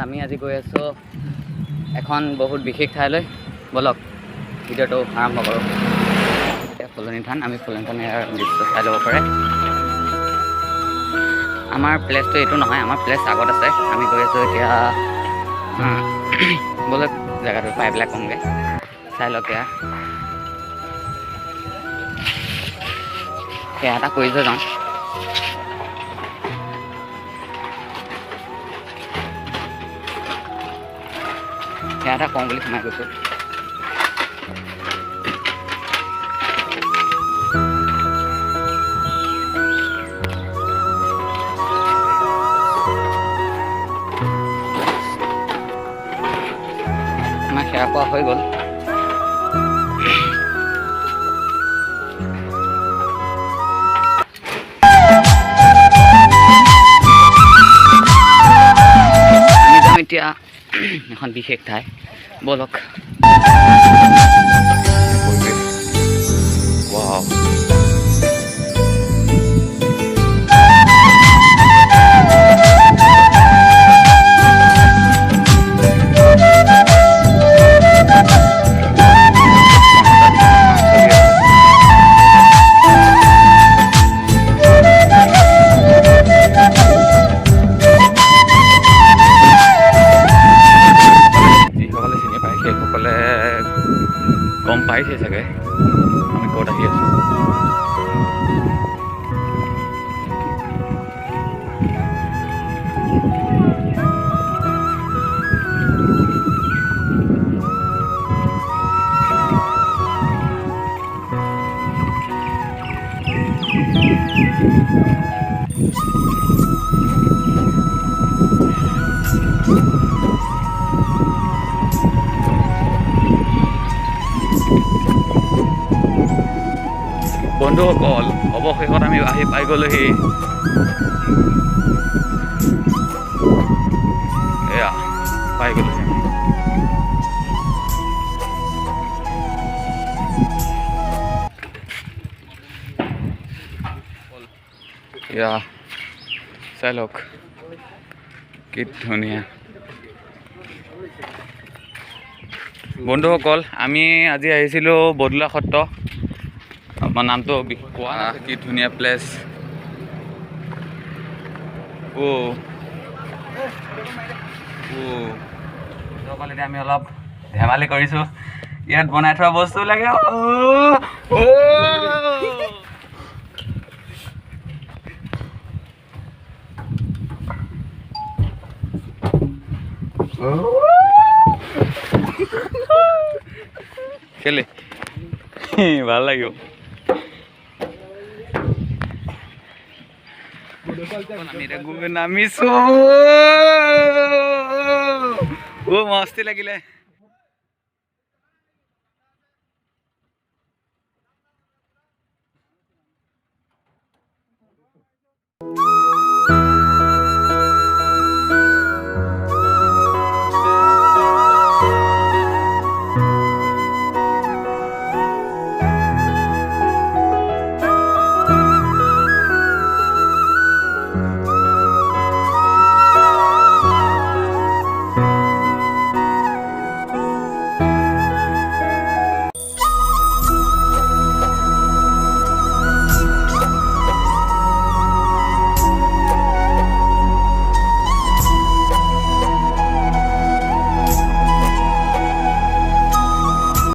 আমি আজি গৈ আছোঁ এখন বহুত বিশেষ ঠাইলৈ। বলক ভিডিঅ'টো আৰম্ভ কৰোঁ। এতিয়া ফুলনি থান, আমি ফুলনি থান ইয়াৰ দৃশ্য চাই ল'ব পাৰে। আমাৰ প্লেচটো এইটো নহয়, আমাৰ প্লেচ আগত আছে। আমি গৈ আছোঁ এতিয়া বলক জেগাটো পাই পেলাই কমগৈ, চাই লওক। সেয়া এটা কৰি থৈ যাওঁ। সেয়া এটা কওঁ বুলি সোমাই গৈছোঁ। আমাৰ সেয়া কোৱা হৈ গ'ল। আমি যাম এতিয়া এখন বিশেষ ঠাই। বলক। ৱাও, সেইসকলে গম পাইছে চাগে আমি ক'ত আহি আছোঁ। বন্ধুসকল, অৱশেষত আমি আহি পাই গ'লোহি। এয়া পাই গ'লোহি আমি। এয়া চাই লওক কি ধুনীয়া। বন্ধুসকল, আমি আজি আহিছিলোঁ বদলা সত্ৰ। আমাৰ নামটো কোৱা, কি ধুনীয়া প্লেচ। এতিয়া আমি অলপ ধেমালি কৰিছোঁ। ইয়াত বনাই থোৱা বস্তু লাগে। কেলে ভাল লাগিব। আমি এতিয়া গৈ নামিছো। মস্তি লাগিলে।